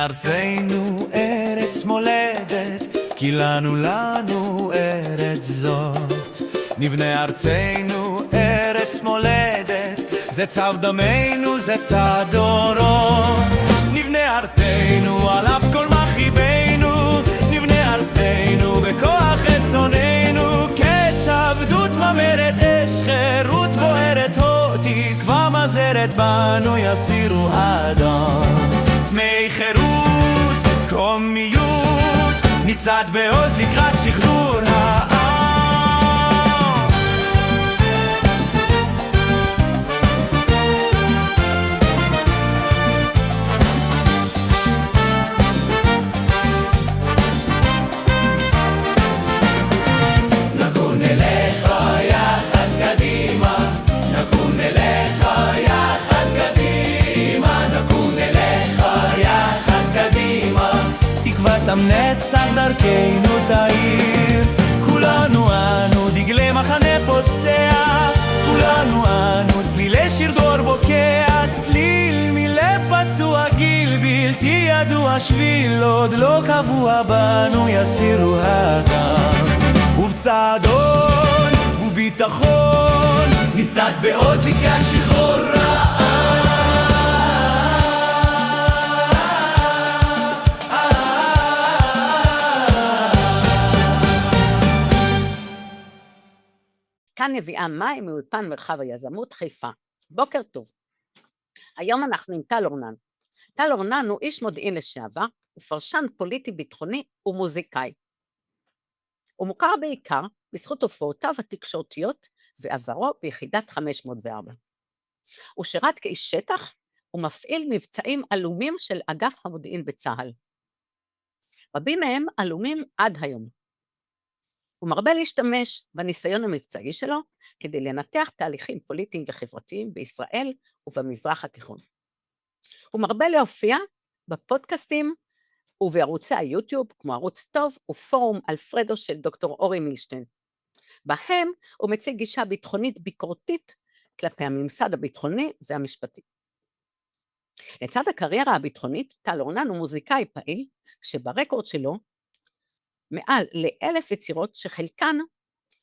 ארצנו ארץ מולדת, כי לנו ארץ זאת. נבנה ארצנו ארץ מולדת, זה צו דמנו, זה צו דורות. נבנה ארצנו על אף כל מחיבנו, נבנה ארצנו בכוח רצוננו, קץ עבדות ממרת אש, חירות בוערת הו, תקווה מזרת בנו יסירו האדם. צמאי חירות, קוממיות, ניצת בעוז לקראת שחרור העם. נקום נלך יחד קדימה, נקום נלך יחד קדימה, נקום נלך יחד קדימה, תקוות נצח דרכנו תאיר. כולנו אנו דגלי מחנה פוסע, כולנו אנו צלילי שיר דור בוקע, צליל מלב פצוע גיל בלתי ידוע שביל, עוד לא קבוע בנו יסירו הגם. ובצעדון וביטחון ניצת בעוז לקראת שחרור העם. כאן נביאה מים מאולפן מרחב היזמות חיפה. בוקר טוב. היום אנחנו עם טל אורנן. טל אורנן הוא איש מודיעין לשעבר, הוא פרשן פוליטי ביטחוני ומוזיקאי. הוא מוכר בעיקר בזכות הופעותיו התקשורתיות ועברו ביחידת 504. הוא שירת כאיש שטח ומפעיל מבצעים עלומים של אגף המודיעין בצה"ל. רבים מהם עלומים עד היום. הוא מרבה להשתמש בניסיון המבצעי שלו כדי לנתח תהליכים פוליטיים וחברתיים בישראל ובמזרח התיכון. הוא מרבה להופיע בפודקאסטים ובערוצי היוטיוב כמו ערוץ טוב ופורום אלפרדו של דוקטור אורי מילשטיין. בהם הוא מציג גישה ביטחונית ביקורתית כלפי הממסד הביטחוני והמשפטי. לצד הקריירה הביטחונית, טל אורנן הוא מוזיקאי פעיל, שברקורד שלו מעל ל1,000 יצירות שחלקן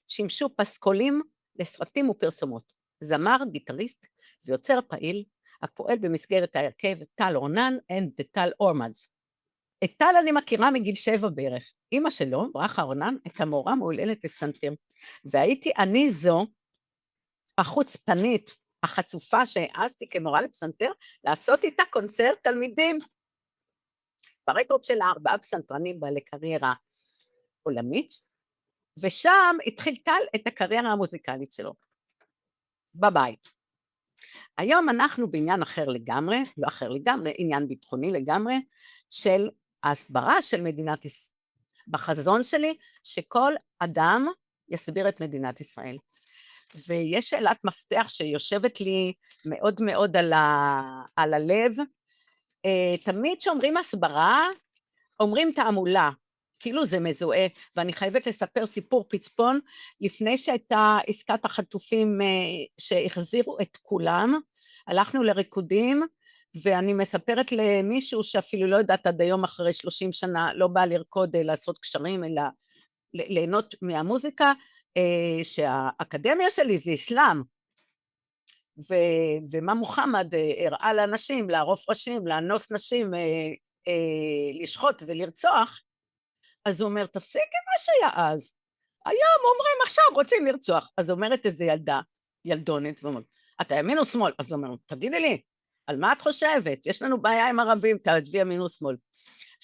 שימשו פסקולים לסרטים ופרסומות. זמר, גיטריסט ויוצר פעיל, הפועל במסגרת ההרכב טל אורנן and the טל אורמנס. את טל אני מכירה מגיל 7 בערך. אמא שלו, ברכה אורנן, הייתה מורה מהוללת לפסנתר, והייתי אני זו החוצפנית, החצופה שהעזתי כמורה לפסנתר, לעשות איתה קונצרט תלמידים. ברקורד שלה 4 פסנתרנים בעלי קריירה עולמית, ושם התחיל טל את הקריירה המוזיקלית שלו. ביי. היום אנחנו בעניין אחר לגמרי, לא אחר לגמרי, עניין ביטחוני לגמרי, של ההסברה של מדינת ישראל. בחזון שלי שכל אדם יסביר את מדינת ישראל. ויש שאלת מפתח שיושבת לי מאוד מאוד על הלב. תמיד שאומרים הסברה, אומרים תעמולה, כאילו זה מזוהה, ואני חייבת לספר סיפור פצפון, לפני שהייתה עסקת החטופים שהחזירו את כולם, הלכנו לריקודים, ואני מספרת למישהו שאפילו לא יודעת עד היום אחרי 30 שנה, לא בא לרקוד לעשות קשרים, אלא ליהנות מהמוזיקה, שהאקדמיה שלי זה אסלאם, ומה מוחמד הראה לאנשים, לערוף ראשים, לאנוס נשים, לשחוט ולרצוח, אז הוא אומר, תפסיקי מה שהיה אז. היום אומרים, עכשיו רוצים לרצוח. אז אומרת איזו ילדה, ילדונת, ואומרת, אתה ימין או שמאל? אז הוא אומר, תגידי לי, על מה את חושבת? יש לנו בעיה עם ערבים, תעדבי ימין או שמאל.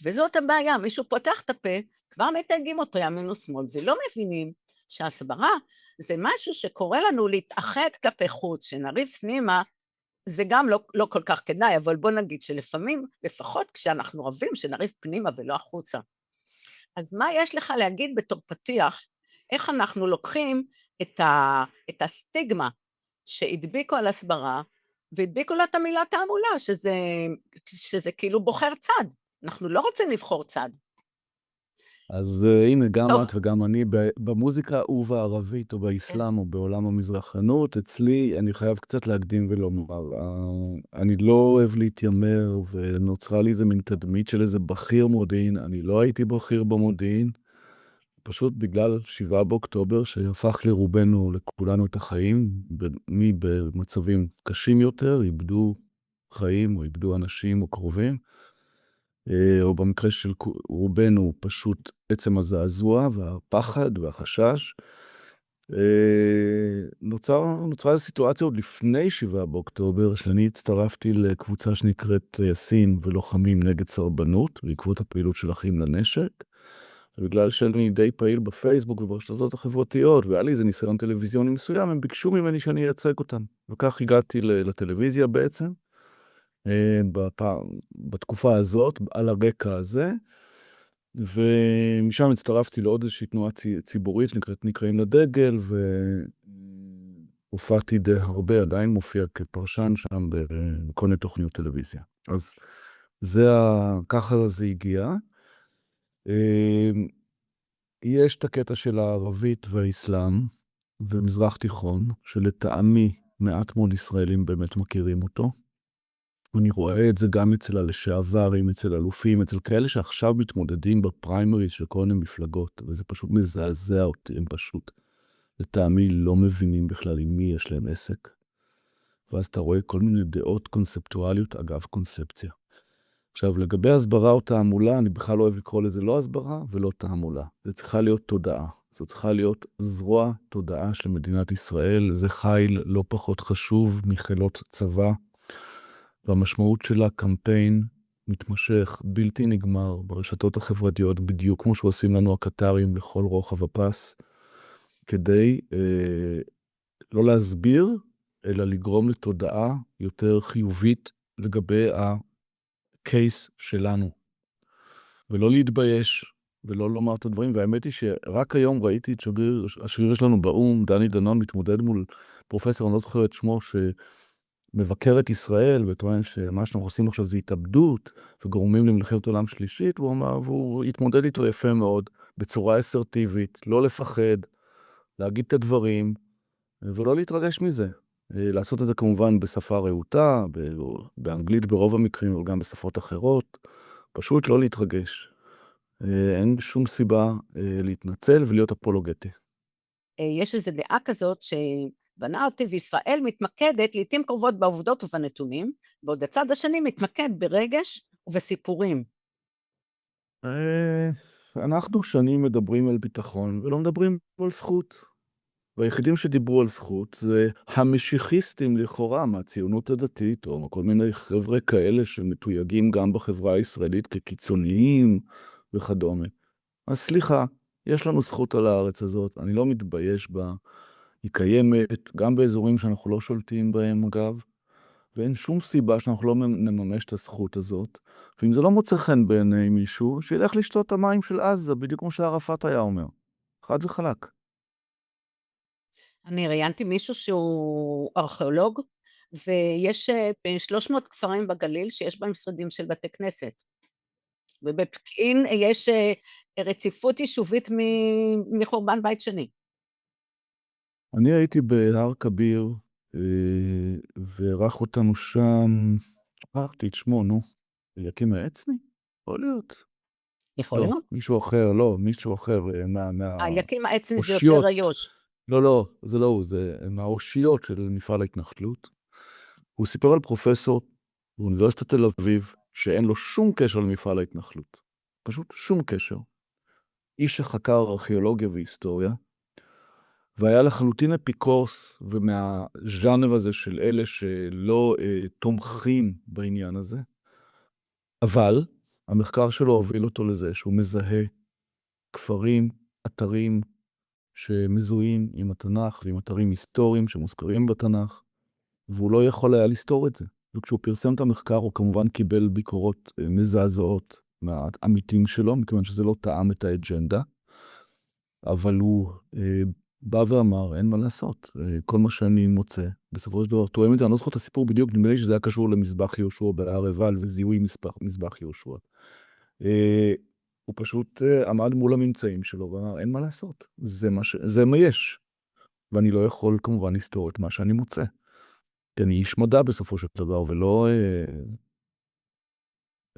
וזאת הבעיה, מישהו פותח את הפה, כבר מתייגים אותו ימין או שמאל, ולא מבינים שהסברה זה משהו שקורה לנו להתאחד כלפי חוץ, שנריב פנימה, זה גם לא כל כך כדאי, אבל בוא נגיד שלפעמים, לפחות כשאנחנו רבים, שנריב פנימה ולא החוצה. אז מה יש לך להגיד בתור פתיח, איך אנחנו לוקחים את הסטיגמה שהדביקו על הסברה, והדביקו לה את המילה תעמולה, שזה כאילו בוחר צד, אנחנו לא רוצים לבחור צד. אז הנה, גם טוב. את וגם אני, במוזיקה ובערבית או באסלאם או בעולם המזרחנות, אצלי אני חייב קצת להקדים ולומר, אני לא אוהב להתיימר, ונוצרה לי איזה מין תדמית של איזה בכיר מודיעין, אני לא הייתי בכיר במודיעין, פשוט בגלל 7 באוקטובר, שהפך לרובנו, לכולנו את החיים, מי במצבים קשים יותר, איבדו חיים או איבדו אנשים או קרובים, או במקרה של רובנו פשוט עצם הזעזוע והפחד והחשש. נוצרה סיטואציה עוד לפני 7 באוקטובר, שאני הצטרפתי לקבוצה שנקראת יאסין ולוחמים נגד סרבנות, בעקבות הפעילות של אחים לנשק, ובגלל שאני די פעיל בפייסבוק וברשתות החברתיות, והיה לי איזה ניסיון טלוויזיוני מסוים, הם ביקשו ממני שאני אייצג אותם. וכך הגעתי לטלוויזיה בעצם, בתקופה הזאת, על הרקע הזה, ומשם הצטרפתי לעוד איזושהי תנועה ציבורית שנקראים לדגל, והופעתי די הרבה, עדיין מופיע כפרשן שם בכל מיני תוכניות טלוויזיה. אז ככה זה הגיע. יש את הקטע של הערבית והאסלאם ומזרח תיכון, שלטעמי מעט מאוד ישראלים באמת מכירים אותו. אני רואה את זה גם אצל הלשעברים, אצל אלופים, אצל כאלה שעכשיו מתמודדים בפריימריז של כל מיני מפלגות, וזה פשוט מזעזע אותי, הם פשוט, לטעמי לא מבינים בכלל עם מי יש להם עסק. ואז אתה רואה כל מיני דעות קונספטואליות, אגב קונספציה. עכשיו, לגבי הסברה או תעמולה, אני בכלל לא אוהב לקרוא לזה לא הסברה ולא תעמולה. זה צריכה להיות תודעה. זו צריכה להיות זרוע תודעה של מדינת ישראל. זה חיל לא פחות חשוב מחילות צבא. והמשמעות שלה קמפיין מתמשך, בלתי נגמר, ברשתות החברתיות, בדיוק כמו שעושים לנו הקטרים לכל רוחב הפס, כדי לא להסביר, אלא לגרום לתודעה יותר חיובית לגבי הקייס שלנו. ולא להתבייש, ולא לומר את הדברים, והאמת היא שרק היום ראיתי את השגריר שלנו באום, דני דנון, מתמודד מול פרופסור, אני לא זוכר את שמו, מבקר את ישראל, וטוען שמה שאנחנו עושים עכשיו זה התאבדות, וגורמים למלחמת עולם שלישית, והוא התמודד איתו יפה מאוד, בצורה אסרטיבית, לא לפחד, להגיד את הדברים, ולא להתרגש מזה. לעשות את זה כמובן בשפה רהוטה, באנגלית ברוב המקרים, אבל גם בשפות אחרות, פשוט לא להתרגש. אין שום סיבה להתנצל ולהיות אפולוגטי. יש איזו דעה כזאת בנרטיב ישראל מתמקדת לעתים קרובות בעובדות ובנתונים, בעוד הצד השני מתמקד ברגש ובסיפורים. אנחנו שנים מדברים על ביטחון ולא מדברים על זכות. והיחידים שדיברו על זכות זה המשיחיסטים לכאורה מהציונות הדתית, או כל מיני חבר'ה כאלה שמתויגים גם בחברה הישראלית כקיצוניים וכדומה. אז סליחה, יש לנו זכות על הארץ הזאת, אני לא מתבייש בה, היא קיימת גם באזורים שאנחנו לא שולטים בהם אגב, ואין שום סיבה שאנחנו לא נממש את הזכות הזאת, ואם זה לא מוצא חן בעיני מישהו, שילך לשתות את המים של עזה, בדיוק כמו שערפאת היה אומר. חד וחלק. אני ראיינתי מישהו שהוא ארכיאולוג, ויש 300 כפרים בגליל שיש בהם שרידים של בתי כנסת. ובפקיעין יש רציפות יישובית מחורבן בית שני. אני הייתי בהר כביר, וערך אותנו שם, שכחתי את שמו, נו, אליקים העצני? יכול להיות. יכול להיות? מישהו אחר, אליקים העצני זה אושיות. יותר איו"ש. לא, זה לא הוא, זה מהאושיות של מפעל ההתנחלות. הוא סיפר על פרופסור באוניברסיטת תל אביב, שאין לו שום קשר למפעל ההתנחלות. פשוט שום קשר. איש שחקר ארכיאולוגיה והיסטוריה, והיה לחלוטין אפיקורס ומהז'אנר הזה של אלה שלא תומכים בעניין הזה. אבל המחקר שלו הוביל אותו לזה שהוא מזהה כפרים, אתרים שמזוהים עם התנ"ך ועם אתרים היסטוריים שמוזכרים בתנ"ך, והוא לא יכול היה לסתור את זה. וכשהוא פרסם את המחקר הוא כמובן קיבל ביקורות מזעזעות מהעמיתים שלו, מכיוון שזה לא טעם את האג'נדה, אבל הוא בא ואמר, אין מה לעשות, כל מה שאני מוצא, בסופו של דבר, תואם את זה, אני לא זוכר את הסיפור בדיוק, נדמה לי שזה היה קשור למזבח יהושע בהר עיבל, וזיהוי מזבח יהושע. הוא פשוט עמד מול הממצאים שלו, ואמר, אין מה לעשות, זה מה יש. ואני לא יכול כמובן לסתור את מה שאני מוצא. כי אני איש מדע בסופו של דבר, ולא,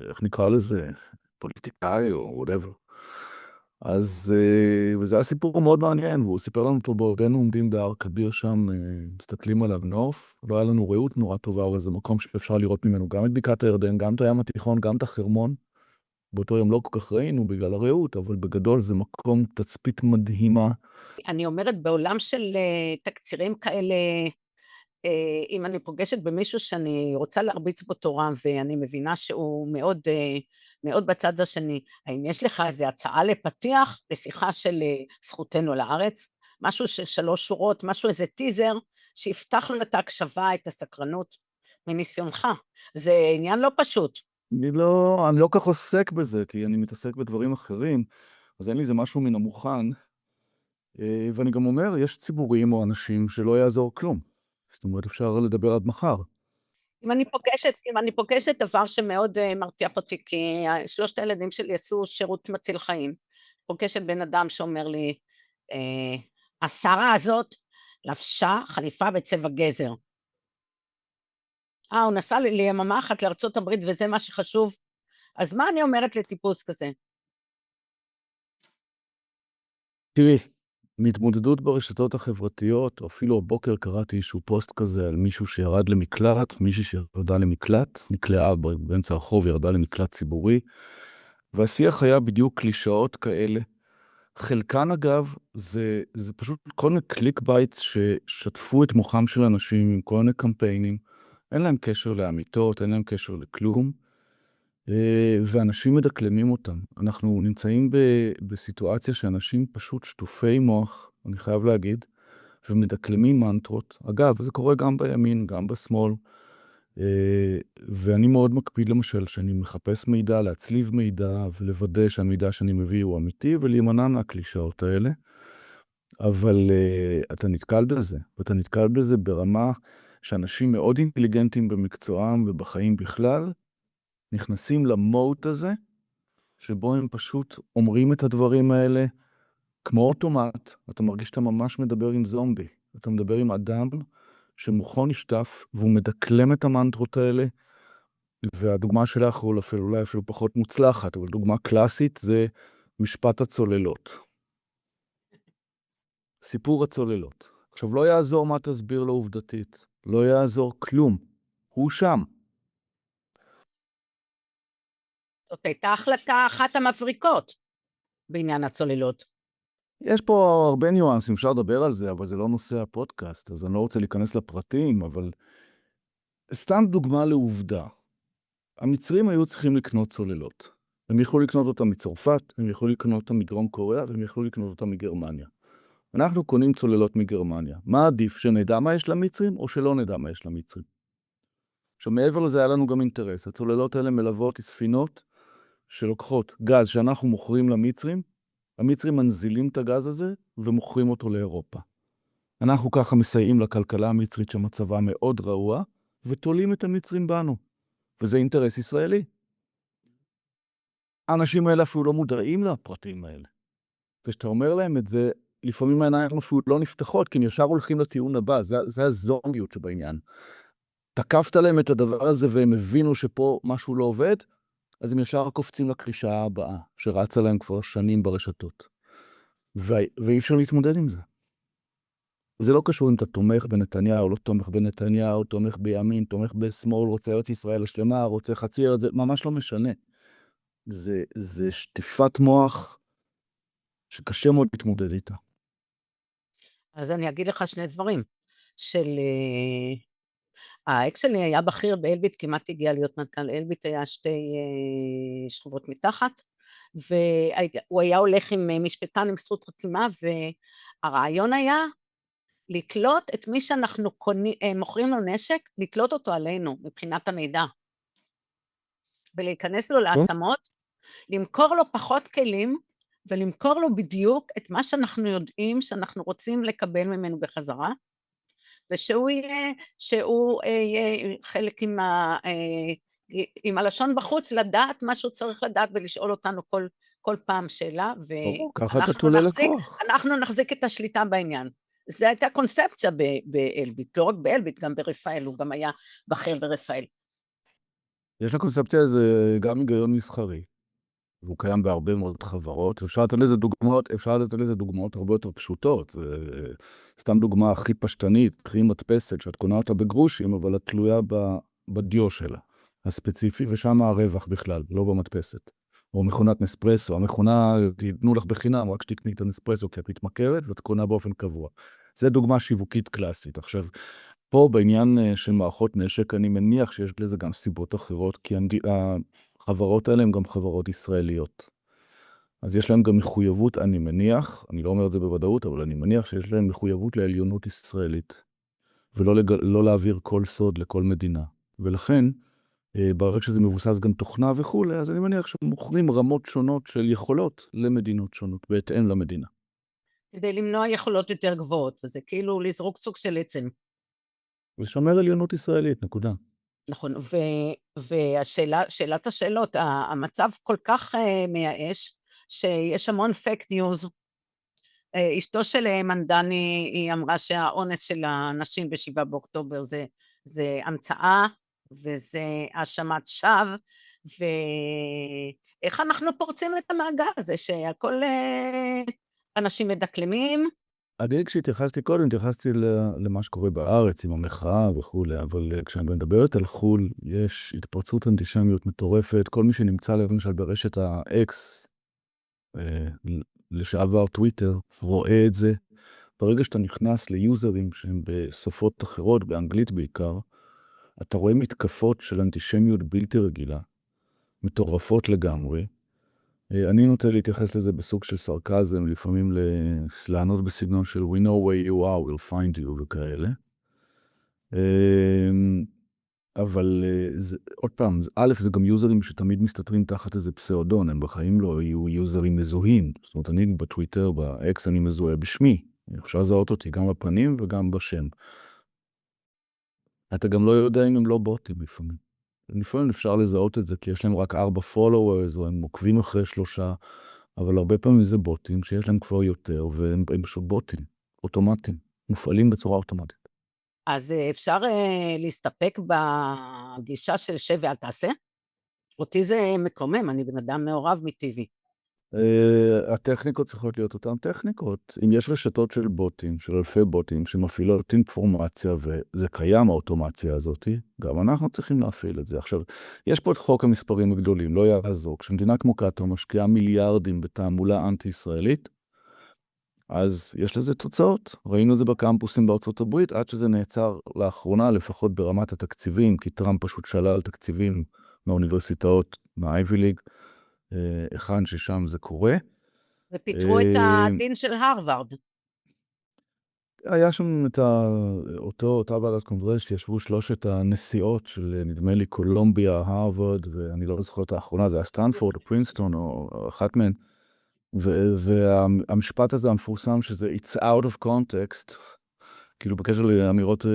איך נקרא לזה, פוליטיקאי או whatever. אז, וזה היה סיפור מאוד מעניין, והוא סיפר לנו אותו בעודנו עומדים בהר כביר שם, מסתכלים עליו נוף, לא היה לנו ראות נורא טובה, אבל זה מקום שאפשר לראות ממנו גם את בקעת הירדן, גם את הים התיכון, גם את החרמון. באותו יום לא כל כך ראינו בגלל הראות, אבל בגדול זה מקום תצפית מדהימה. אני אומרת, בעולם של תקצירים כאלה, אם אני פוגשת במישהו שאני רוצה להרביץ בו תורה, ואני מבינה שהוא מאוד, מאוד בצד השני, האם יש לך איזו הצעה לפתיח, לשיחה של זכותנו לארץ? משהו של 3 שורות, משהו, איזה טיזר, שיפתח לו את ההקשבה, את הסקרנות, מניסיונך. זה עניין לא פשוט. אני לא כך עוסק בזה, כי אני מתעסק בדברים אחרים, אז אין לי זה משהו מן המוכן. ואני גם אומר, יש ציבורים או אנשים שלא יעזור כלום. זאת אומרת, אפשר לדבר עד מחר. אם אני פוגשת דבר שמאוד מרתיח אותי, כי 3 הילדים שלי עשו שירות מציל חיים, פוגשת בן אדם שאומר לי, השרה הזאת לבשה חליפה בצבע גזר. הוא נסע ליממה אחת לארצות הברית וזה מה שחשוב, אז מה אני אומרת לטיפוס כזה? תראי, מהתמודדות ברשתות החברתיות, או אפילו הבוקר קראתי איזשהו פוסט כזה על מישהו שירד למקלט, מישהי שירדה למקלט, נקלעה באמצע הרחוב, ירדה למקלט ציבורי, והשיח היה בדיוק קלישאות כאלה. חלקן אגב, זה פשוט כל מיני קליק בייטס ששטפו את מוחם של אנשים עם כל מיני קמפיינים, אין להם קשר לאמיתות, אין להם קשר לכלום, ואנשים מדקלמים אותם. אנחנו נמצאים בסיטואציה שאנשים פשוט שטופי מוח, אני חייב להגיד, ומדקלמים מנטרות. אגב, זה קורה גם בימין, גם בשמאל, ואני מאוד מקפיד למשל שאני מחפש מידע, להצליב מידע ולוודא שהמידע שאני מביא הוא אמיתי ולהימנע מהקלישאות האלה. אבל אתה נתקל בזה, ואתה נתקל בזה ברמה שאנשים מאוד אינטליגנטים במקצועם ובחיים בכלל, נכנסים למוט הזה, שבו הם פשוט אומרים את הדברים האלה כמו אוטומט. אתה מרגיש שאתה ממש מדבר עם זומבי. אתה מדבר עם אדם שמוחו נשטף, והוא מדקלם את המנטרות האלה, והדוגמה שלך אולי אפילו פחות מוצלחת, אבל דוגמה קלאסית זה משפט הצוללות. סיפור הצוללות. עכשיו, לא יעזור מה תסביר לו עובדתית. לא יעזור כלום. הוא שם. זאת הייתה החלטה אחת המבריקות בעניין הצוללות. יש פה הרבה ניואנסים, אפשר לדבר על זה, אבל זה לא נושא הפודקאסט, אז אני לא רוצה להיכנס לפרטים, אבל סתם דוגמה לעובדה. המצרים היו צריכים לקנות צוללות. הם יכלו לקנות אותם מצרפת, הם יכלו לקנות אותם מדרום קוריאה, והם יכלו לקנות אותם מגרמניה. אנחנו קונים צוללות מגרמניה. מה עדיף, שנדע מה יש למצרים, או שלא נדע מה יש למצרים? עכשיו, מעבר לזה היה לנו גם אינטרס. הצוללות האלה מלוות ספינות שלוקחות גז שאנחנו מוכרים למצרים, המצרים מנזילים את הגז הזה ומוכרים אותו לאירופה. אנחנו ככה מסייעים לכלכלה המצרית שמצבה מאוד רעוע, ותולים את המצרים בנו. וזה אינטרס ישראלי. האנשים האלה אפילו לא מודעים לפרטים האלה. וכשאתה אומר להם את זה, לפעמים העיניים אפילו לא נפתחות, כי הם ישר הולכים לטיעון הבא. זה הזומביות שבעניין. תקפת להם את הדבר הזה והם הבינו שפה משהו לא עובד, אז הם ישר קופצים לקלישאה הבאה, שרצה להם כבר שנים ברשתות. ואי אפשר להתמודד עם זה. זה לא קשור אם אתה תומך בנתניהו, לא תומך בנתניהו, תומך בימין, תומך בשמאל, רוצה ארץ ישראל השלמה, רוצה חצי ארץ, זה ממש לא משנה. זה שטיפת מוח שקשה מאוד להתמודד איתה. אז אני אגיד לך 2 דברים, האקס שלי היה בכיר באלביט, כמעט הגיע להיות מנכ"ל אלביט, היה 2 שכבות מתחת, והוא היה הולך עם משפטן עם זכות חתימה, והרעיון היה לתלות את מי שאנחנו מוכרים לו נשק, לתלות אותו עלינו מבחינת המידע, ולהיכנס לו לעצמות, למכור לו פחות כלים, ולמכור לו בדיוק את מה שאנחנו יודעים שאנחנו רוצים לקבל ממנו בחזרה, ושהוא יהיה חלק עם הלשון בחוץ, לדעת מה שהוא צריך לדעת ולשאול אותנו כל פעם שאלה, ברור, ככה אתה תולה לקוח. אנחנו נחזיק את השליטה בעניין. זו הייתה קונספציה באלביט, לא רק באלביט, גם ברפאל, הוא גם היה בכיר ברפאל. יש לקונספציה הזה גם היגיון מסחרי, והוא קיים בהרבה מאוד חברות. אפשר לתת לזה דוגמאות הרבה יותר פשוטות. סתם דוגמה הכי פשטנית, קחי מדפסת שאת קונה אותה בגרושים, אבל את תלויה בדיו שלה, הספציפי, ושם הרווח בכלל, לא במדפסת. או מכונת נספרסו, המכונה תיתנו לך בחינם, רק שתקני את הנספרסו, כי את מתמכרת ואת קונה באופן קבוע. זה דוגמה שיווקית קלאסית. עכשיו, פה בעניין של מערכות נשק, אני מניח שיש לזה גם סיבות אחרות, כי החברות האלה הן גם חברות ישראליות. אז יש להם גם מחויבות, אני מניח, אני לא אומר את זה בוודאות, אבל אני מניח שיש להם מחויבות לעליונות ישראלית, ולא לא להעביר כל סוד לכל מדינה. ולכן, ברגע שזה מבוסס גם תוכנה וכו', אז אני מניח שמוכרים רמות שונות של יכולות למדינות שונות, בהתאם למדינה. כדי למנוע יכולות יותר גבוהות, זה כאילו לזרוק סוג של עצם. ושומר עליונות ישראלית, נקודה. נכון, שאלת השאלות, המצב כל כך מייאש, שיש המון פייק ניוז. אשתו של מנדני, היא אמרה שהאונס של האנשים ב7 באוקטובר זה המצאה, וזה האשמת שווא, ואיך אנחנו פורצים את המעגל הזה, שהכל אנשים מדקלמים. אני כשהתייחסתי קודם, התייחסתי למה שקורה בארץ, עם המחאה וכו', אבל כשאני מדברת על חו"ל, יש התפרצות אנטישמיות מטורפת, כל מי שנמצא למשל ברשת ה-X, לשעבר טוויטר, רואה את זה. ברגע שאתה נכנס ליוזרים שהם בשפות אחרות, באנגלית בעיקר, אתה רואה מתקפות של אנטישמיות בלתי רגילה, מטורפות לגמרי. אני נוטה להתייחס לזה בסוג של סרקזם, לפעמים לענות בסגנון של We know where you are, we'll find you וכאלה. אבל עוד פעם, א', זה גם יוזרים שתמיד מסתתרים תחת איזה פסאודון, הם בחיים לא יהיו יוזרים מזוהים. זאת אומרת, אני בטוויטר, באקס, אני מזוהה בשמי. אפשר לזהות אותי גם בפנים וגם בשם. אתה גם לא יודע אם הם לא בוטים לפעמים. לפעמים אפשר לזהות את זה, כי יש להם רק 4 followers, או הם עוקבים אחרי 3, אבל הרבה פעמים זה בוטים שיש להם כבר יותר, והם פשוט בוטים, אוטומטיים, מופעלים בצורה אוטומטית. אז אפשר להסתפק בגישה של שב ואל תעשה? אותי זה מקומם, אני בן אדם מעורב מטבעי. הטכניקות צריכות להיות אותן טכניקות. אם יש רשתות של בוטים, של אלפי בוטים, שמפעילות אינפורמציה, וזה קיים האוטומציה הזאת, גם אנחנו צריכים להפעיל את זה. עכשיו, יש פה את חוק המספרים הגדולים, לא יעזור. כשמדינה כמו קטאר משקיעה מיליארדים בתעמולה אנטי-ישראלית, אז יש לזה תוצאות. ראינו זה בקמפוסים בארצות הברית, עד שזה נעצר לאחרונה, לפחות ברמת התקציבים, כי טראמפ פשוט שלל תקציבים מהאוניברסיטאות, מהאייבי ליג, היכן ששם זה קורה. ופיתרו את הדין של הרווארד. היה שם את אותה ועדת קונגרס שישבו 3 הנשיאות של נדמה לי קולומביה, הרווארד, ואני לא זוכר את האחרונה, זה היה סטנפורד או פרינסטון או אחת מהן. והמשפט הזה המפורסם שזה it's out of context, כאילו בקשר לאמירות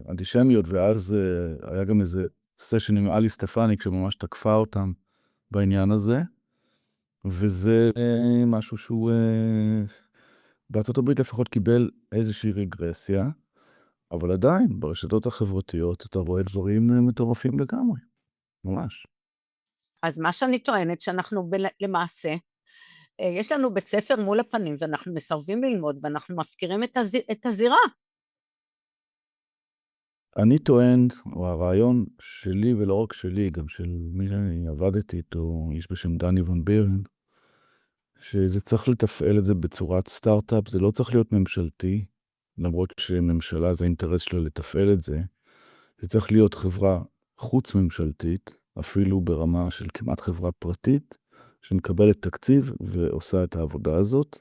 אנטישמיות, ואז היה גם איזה סשן עם אלי סטפניק שממש תקפה אותם בעניין הזה, וזה משהו שהוא בארצות הברית לפחות קיבל איזושהי רגרסיה, אבל עדיין ברשתות החברתיות אתה רואה דברים מטורפים לגמרי, ממש. אז מה שאני טוענת שאנחנו למעשה, יש לנו בית ספר מול הפנים ואנחנו מסרבים ללמוד ואנחנו מפקירים את הזירה. אני טוען, או הרעיון שלי ולא רק שלי, גם של מי שאני עבדתי איתו, איש בשם דני ון בירן, שזה צריך לתפעל את זה בצורת סטארט-אפ, זה לא צריך להיות ממשלתי, למרות שממשלה זה האינטרס שלה לתפעל את זה, זה צריך להיות חברה חוץ ממשלתית, אפילו ברמה של כמעט חברה פרטית, שמקבלת תקציב ועושה את העבודה הזאת,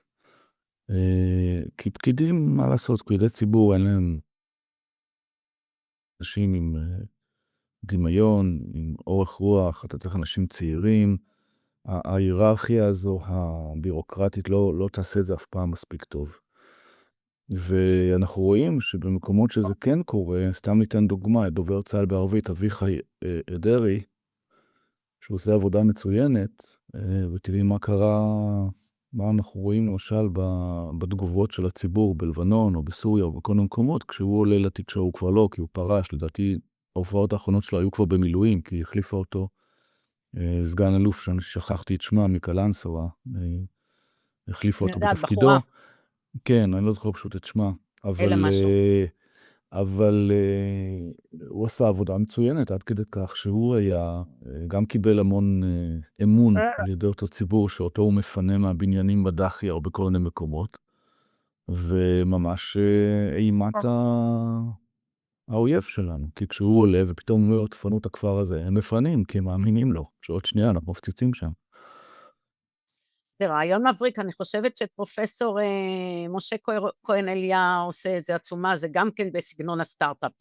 כי פקידים, מה לעשות, פקידי ציבור אין להם אנשים עם דמיון, עם אורך רוח, אתה צריך אנשים צעירים, ההיררכיה הזו, הבירוקרטית, לא תעשה את זה אף פעם מספיק טוב. ואנחנו רואים שבמקומות שזה כן קורה, סתם ניתן דוגמה, דובר צה"ל בערבית, אביחי דרעי, שהוא עושה עבודה מצוינת, ותראי מה קרה, מה אנחנו רואים למשל בתגובות של הציבור בלבנון או בסוריה או בכל המקומות, כשהוא עולה לתקשורת, הוא כבר לא, כי הוא פרש, לדעתי ההופעות האחרונות שלו היו כבר במילואים, כי היא החליפה אותו סגן אלוף, שאני שכחתי את שמה, מקלנסווה, החליפה אני אותו יודעת, בתפקידו. בחורה, כן, אני לא זוכר פשוט את שמה, אלה משהו. אבל הוא עשה עבודה מצוינת עד כדי כך שהוא היה, גם קיבל המון אמון על ידי אותו ציבור שאותו הוא מפנה מהבניינים בדחיה או בכל מיני מקומות, וממש אימת האויב שלנו, כי כשהוא עולה ופתאום אומר, תפנו את הכפר הזה, הם מפנים כי הם מאמינים לו, שעוד שנייה אנחנו מפציצים שם. זה רעיון מבריק, אני חושבת שפרופסור משה כהן אליה עושה איזה עצומה, זה גם כן בסגנון הסטארט-אפ,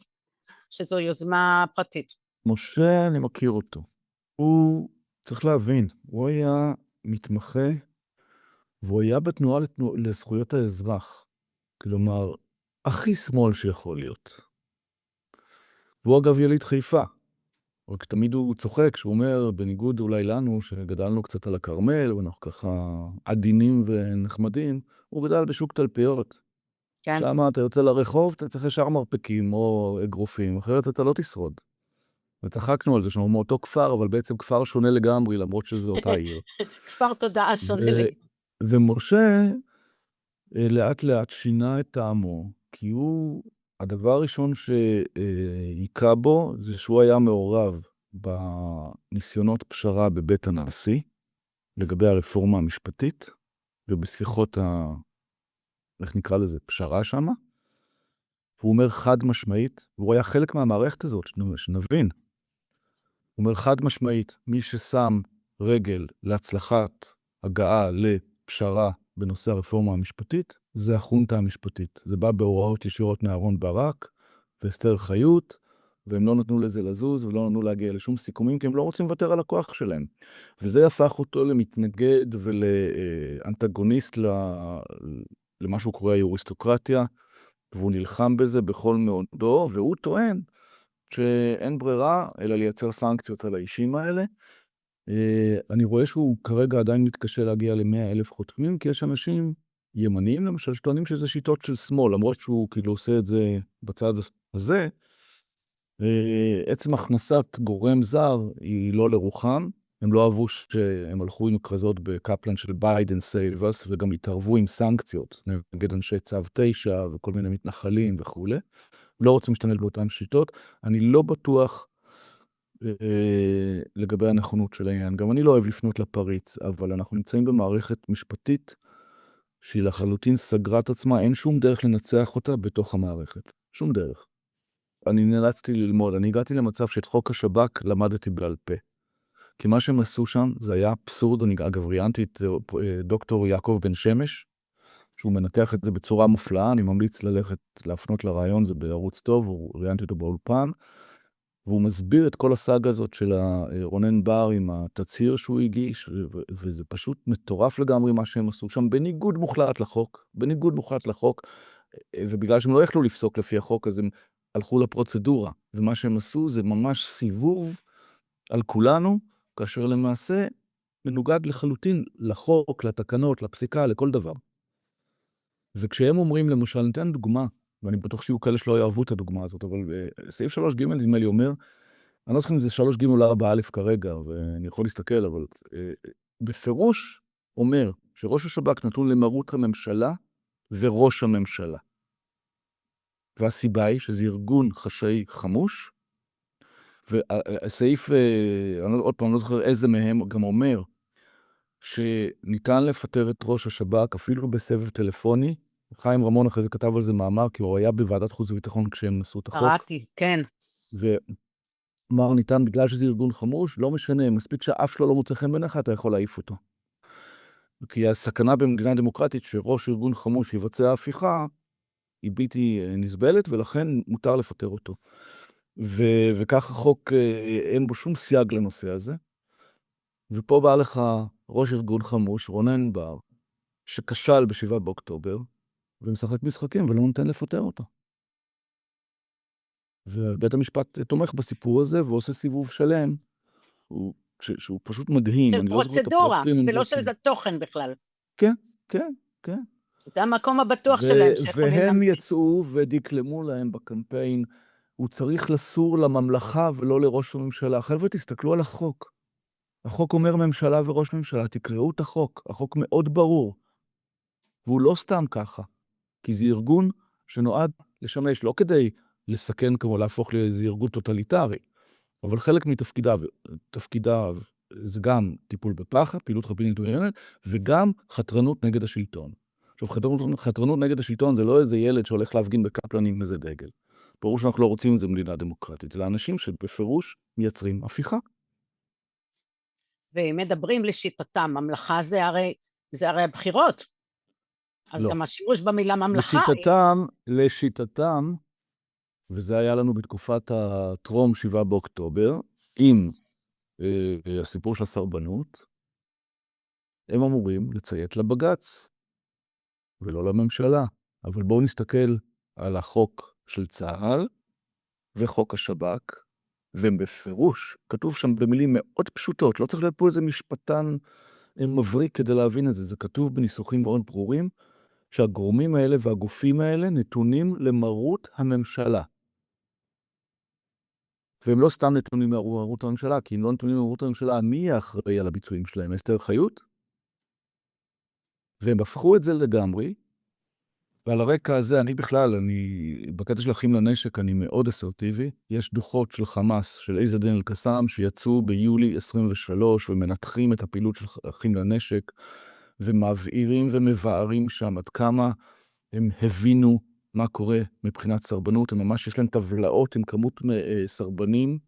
שזו יוזמה פרטית. משה, אני מכיר אותו. הוא, צריך להבין, הוא היה מתמחה, והוא היה בתנועה לזכויות האזרח. כלומר, הכי שמאל שיכול להיות. והוא אגב יליד חיפה. רק תמיד הוא צוחק, שהוא אומר, בניגוד אולי לנו, שגדלנו קצת על הכרמל, ואנחנו ככה עדינים ונחמדים, הוא גדל בשוק תלפיות. כן. שם אתה יוצא לרחוב, אתה צריך ישר מרפקים או אגרופים, אחרת אתה לא תשרוד. וצחקנו על זה, שאנחנו מאותו כפר, אבל בעצם כפר שונה לגמרי, למרות שזה אותה עיר. כפר תודעה שונה לגמרי. ומשה לאט לאט שינה את טעמו, כי הוא, הדבר הראשון שהיכה בו, זה שהוא היה מעורב בניסיונות פשרה בבית הנשיא, לגבי הרפורמה המשפטית, ובשיחות איך נקרא לזה, פשרה שמה. והוא אומר חד משמעית, והוא היה חלק מהמערכת הזאת, שנבין. הוא אומר חד משמעית, מי ששם רגל להצלחת הגעה לפשרה בנושא הרפורמה המשפטית, זה החונטה המשפטית. זה בא בהוראות ישירות מאהרון ברק ואסתר חיות, והם לא נתנו לזה לזוז ולא נתנו להגיע לשום סיכומים, כי הם לא רוצים לוותר על הכוח שלהם. וזה הפך אותו למתנגד ולאנטגוניסט למה שהוא קורא היוריסטוקרטיה, והוא נלחם בזה בכל מאודו, והוא טוען שאין ברירה אלא לייצר סנקציות על האישים האלה. אני רואה שהוא כרגע עדיין מתקשה להגיע ל100,000 חותמים, כי יש אנשים ימניים למשל שטוענים שזה שיטות של שמאל, למרות שהוא כאילו עושה את זה בצד הזה. עצם הכנסת גורם זר היא לא לרוחם, הם לא אהבו שהם הלכו עם כרזות בקפלן של ביידן סייבס, וגם התערבו עם סנקציות נגד אנשי צו 9 וכל מיני מתנחלים וכו'. לא רוצים להשתמש באותן שיטות. אני לא בטוח לגבי הנכונות של העניין. גם אני לא אוהב לפנות לפריץ, אבל אנחנו נמצאים במערכת משפטית שהיא לחלוטין סגרה את עצמה, אין שום דרך לנצח אותה בתוך המערכת. שום דרך. אני נאלצתי ללמוד, אני הגעתי למצב שאת חוק השב"כ למדתי בעל פה. כי מה שהם עשו שם זה היה אבסורד, אני אגב ראיינתי את דוקטור יעקב בן שמש, שהוא מנתח את זה בצורה מופלאה, אני ממליץ להפנות לרעיון, זה בערוץ טוב, הוא ראיינתי אותו באולפן, והוא מסביר את כל הסאגה הזאת של רונן בר עם התצהיר שהוא הגיש, וזה פשוט מטורף לגמרי מה שהם עשו שם, בניגוד מוחלט לחוק, ובגלל שהם לא יכלו לפסוק לפי החוק, אז הם הלכו לפרוצדורה, ומה שהם עשו זה ממש סיבוב על כולנו, כאשר למעשה מנוגד לחלוטין לחוק, לתקנות, לפסיקה, לכל דבר. וכשהם אומרים, למשל, ניתן דוגמה, ואני בטוח שיהיו כאלה שלא יאהבו את הדוגמה הזאת, אבל סעיף 3ג נדמה לי אומר, אני לא זוכר אם זה 3ג או 4א כרגע, ואני יכול להסתכל, אבל בפירוש אומר שראש השב"כ נתון למרות הממשלה וראש הממשלה. והסיבה היא שזה ארגון חשאי חמוש, והסעיף, עוד פעם, אני לא זוכר איזה מהם, גם אומר שניתן לפטר את ראש השב"כ אפילו בסבב טלפוני. חיים רמון אחרי זה כתב על זה מאמר, כי הוא היה בוועדת חוץ וביטחון כשהם עשו את החוק. קראתי, כן. ואמר ניתן בגלל שזה ארגון חמוש, לא משנה, מספיק שהאף שלו לא מוצא חן בעיניך, אתה יכול להעיף אותו. כי הסכנה במדינה דמוקרטית שראש ארגון חמוש יבצע הפיכה, היא בלתי נסבלת, ולכן מותר לפטר אותו. וכך החוק, אין בו שום סייג לנושא הזה. ופה בא לך ראש ארגון חמוש, רונן בר, שכשל ב7 באוקטובר, ומשחק משחקים ולא נותן לפטר אותו. ובית המשפט תומך בסיפור הזה, ועושה סיבוב שלם. שהוא פשוט מדהים. של אני לא זוכר את פרוצדורה, הפרטים זה לא המדויקים. שזה תוכן בכלל. כן, כן, כן. זה המקום הבטוח שלהם שיכולים והם להמציא. יצאו ודקלמו להם בקמפיין, הוא צריך לסור לממלכה ולא לראש הממשלה. חבר'ה, תסתכלו על החוק. החוק אומר ממשלה וראש ממשלה, תקראו את החוק. החוק מאוד ברור. והוא לא סתם ככה. כי זה ארגון שנועד לשמש, לא כדי לסכן כמו להפוך לאיזה ארגון טוטליטרי, אבל חלק תפקידיו זה גם טיפול בפחד, פעילות רבנית עוינת, וגם חתרנות נגד השלטון. עכשיו, חתרנות נגד השלטון זה לא איזה ילד שהולך להפגין בקפלן עם איזה דגל. ברור שאנחנו לא רוצים איזה מדינה דמוקרטית, זה אנשים שבפירוש מייצרים הפיכה. והם מדברים לשיטתם, ממלכה זה הרי הבחירות. אז לא. גם השימוש במילה ממלכה... לשיטתם, וזה היה לנו בתקופת הטרום 7 באוקטובר, עם הסיפור של הסרבנות, הם אמורים לציית לבג"ץ, ולא לממשלה. אבל בואו נסתכל על החוק של צה"ל, וחוק השב"כ, והם בפירוש, כתוב שם במילים מאוד פשוטות, לא צריך להיות פה איזה משפטן מבריק כדי להבין את זה, זה כתוב בניסוחים מאוד ברורים, שהגורמים האלה והגופים האלה נתונים למרות הממשלה. והם לא סתם נתונים למרות הממשלה, כי אם לא נתונים למרות הממשלה, מי יהיה אחראי על הביצועים שלהם? אסתר חיות? והם הפכו את זה לגמרי, ועל הרקע הזה, בקטע של אחים לנשק, אני מאוד אסרטיבי. יש דוחות של חמאס, של עז א-דין אל-קסאם, שיצאו ביולי 23, ומנתחים את הפעילות של אחים לנשק, ומבעירים ומבארים שם עד כמה הם הבינו מה קורה מבחינת סרבנות. הם ממש יש להם טבלאות עם כמות סרבנים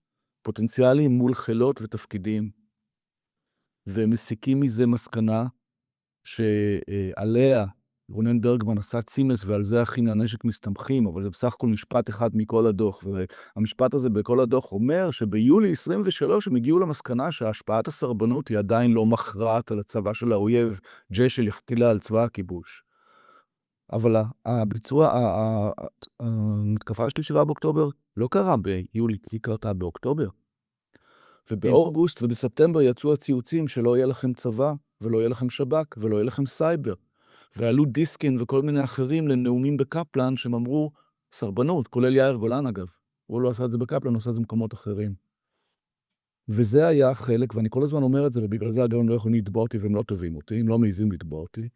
פוטנציאליים מול חילות ותפקידים. והם מסיקים מזה מסקנה שעליה רונן ברגמן עשה צימס, ועל זה אחים לנשק מסתמכים, אבל זה בסך הכל משפט אחד מכל הדוח, והמשפט הזה בכל הדוח אומר שביולי 23 הם הגיעו למסקנה שהשפעת הסרבנות היא עדיין לא מכרעת על הצבא של האויב, ג'ש יחתילה על צבא הכיבוש. אבל הביצוע, המתקפה של 7 באוקטובר לא קרה ביולי, היא קרתה באוקטובר. ובאוגוסט ובספטמבר יצאו הציוצים שלא יהיה לכם צבא, ולא יהיה לכם שב"כ, ולא יהיה לכם סייבר. ועלו דיסקין וכל מיני אחרים לנאומים בקפלן, שהם אמרו סרבנות, כולל יאיר גולן אגב. הוא לא עשה את זה בקפלן, הוא עשה את זה במקומות אחרים. וזה היה חלק, ואני כל הזמן אומר את זה, ובגלל זה אגב הם לא יכולים לתבוע אותי, והם לא טובים אותי, הם לא מעיזים לתבוע אותי.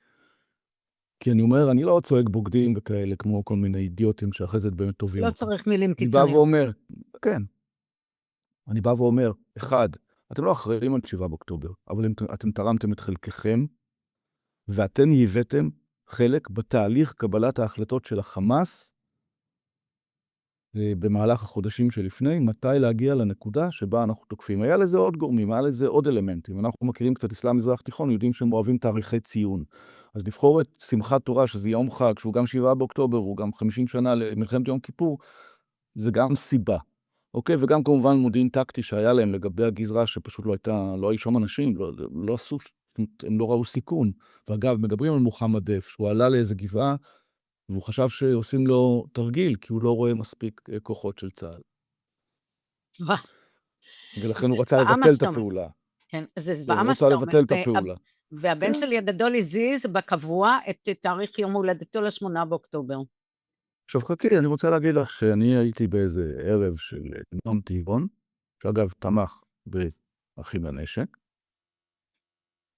כי אני אומר, אני לא צועק בוגדים וכאלה, כמו כל מיני אידיוטים שאחרי זה באמת טובים לא אותי. צריך מילים אני בא קיצוניות. ואומר, כן. אני בא ואומר, אחד, אתם לא אחראים על 7 באוקטובר, אבל אתם תרמתם את חלקכם, ואתם הבאתם חלק בתהליך קבלת ההחלטות של החמאס, במהלך החודשים שלפני, מתי להגיע לנקודה שבה אנחנו תוקפים. היה לזה עוד גורמים, היה לזה עוד אלמנטים. אנחנו מכירים קצת אסלאם מזרח תיכון, יודעים שהם אוהבים תאריכי ציון. אז לבחור את שמחת תורה, שזה יום חג, שהוא גם 7 באוקטובר, הוא גם 50 שנה למלחמת יום כיפור, זה גם סיבה. אוקיי, וגם כמובן מודיעין טקטי שהיה להם לגבי הגזרה, שפשוט לא היו שם אנשים, לא עשו, הם לא ראו סיכון. ואגב, מדברים על מוחמד דף, שהוא עלה לאיזה גבעה, והוא חשב שעושים לו תרגיל, כי הוא לא רואה מספיק כוחות של צה"ל. ולכן הוא רצה לבטל את הפעולה. כן, זה זוועה מה הוא שאתה רצה אומר. לבטל את הפעולה. והבן שלי הגדול הזיז בקבוע את תאריך יום הולדתו ל8 באוקטובר. עכשיו חכי, אני רוצה להגיד לך שאני הייתי באיזה ערב של נועם טבעון, שאגב תמך באחים לנשק.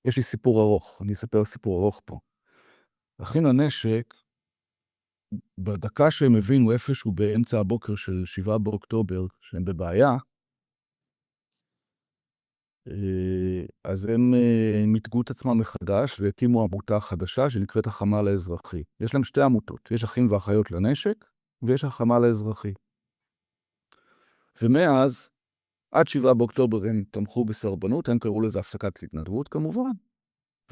יש לי סיפור ארוך, אני אספר סיפור ארוך פה. אחים לנשק, בדקה שהם הבינו איפשהו באמצע הבוקר של 7 באוקטובר, שהם בבעיה, אז הם מתגעו את עצמם מחדש והקימו עמותה חדשה שנקראת החמ"ל האזרחי. יש להם שתי עמותות, יש אחים ואחיות לנשק ויש החמ"ל האזרחי. ומאז, עד 7 באוקטובר הם תמכו בסרבנות, הם קראו לזה הפסקת התנדבות כמובן,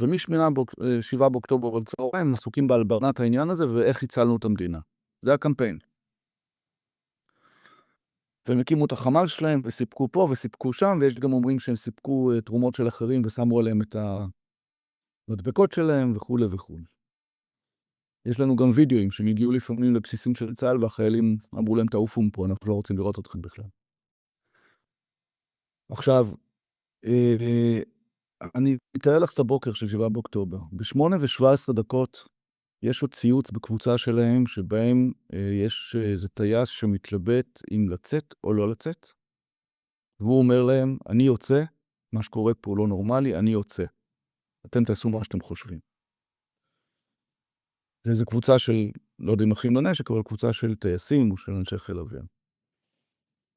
ומ-7 באוקטובר על צהריים עסוקים בהלבנת העניין הזה ואיך הצלנו את המדינה. זה הקמפיין. והם הקימו את החמ"ל שלהם וסיפקו פה וסיפקו שם, ויש גם אומרים שהם סיפקו תרומות של אחרים ושמו עליהם את המדבקות שלהם וכו' וכו'. יש לנו גם וידאוים שהם הגיעו לפעמים לבסיסים של צה"ל, והחיילים אמרו להם תעופו מפה, אנחנו לא רוצים לראות אתכם בכלל. עכשיו, אה, אני אתאר לך את הבוקר של 7 באוקטובר. ב-8:17 יש עוד ציוץ בקבוצה שלהם, שבהם יש איזה טייס שמתלבט אם לצאת או לא לצאת, והוא אומר להם, אני יוצא, מה שקורה פה לא נורמלי, אני יוצא. אתם תעשו מה שאתם חושבים. זה איזו קבוצה של, לא יודע אם אחים לנשק, אבל קבוצה של טייסים או של אנשי חיל האוויר.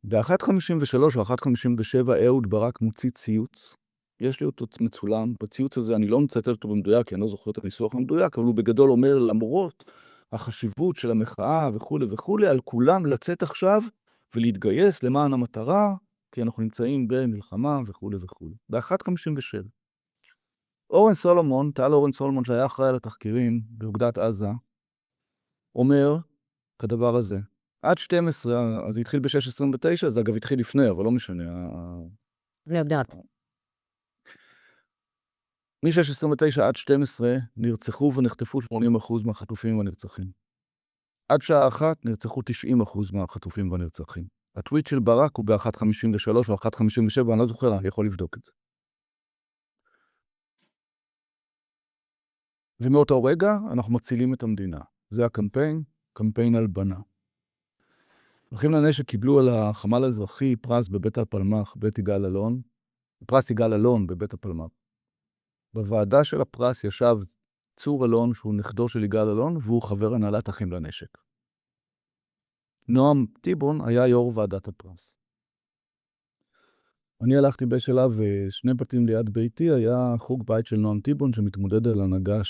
ב-1:53 או 1:57 אהוד ברק מוציא ציוץ. יש לי אותו מצולם. בציוץ הזה אני לא מצטט אותו במדויק, כי אני לא זוכר את הניסוח המדויק, אבל הוא בגדול אומר, למרות החשיבות של המחאה וכו' וכו', על כולם לצאת עכשיו ולהתגייס למען המטרה, כי אנחנו נמצאים במלחמה וכו' וכו'. ב-1:57. אורן סולומון, טל אורן סולומון, שהיה אחראי על התחקירים באוגדת עזה, אומר כדבר הזה. עד 12, אז זה התחיל ב-6:29, זה אגב התחיל לפני, אבל לא משנה. אני יודעת. מ-6:29 עד 12 נרצחו ונחטפו 80% מהחטופים והנרצחים. עד שעה 1 נרצחו 90% מהחטופים והנרצחים. הטוויט של ברק הוא ב-1:53 או 1:57, אני לא זוכר, אני יכול לבדוק את זה. ומאותו רגע אנחנו מצילים את המדינה. זה הקמפיין, קמפיין הלבנה. אחים לנשק קיבלו על החמ"ל האזרחי פרס בבית הפלמ"ח, בית יגאל אלון, פרס יגאל אלון בבית הפלמ"ח. בוועדה של הפרס ישב צור אלון, שהוא נכדו של יגאל אלון, והוא חבר הנהלת אחים לנשק. נועם טיבון היה יו"ר ועדת הפרס. אני הלכתי בשלב, ושני בתים ליד ביתי היה חוג בית של נועם טיבון, שמתמודד על הנהגה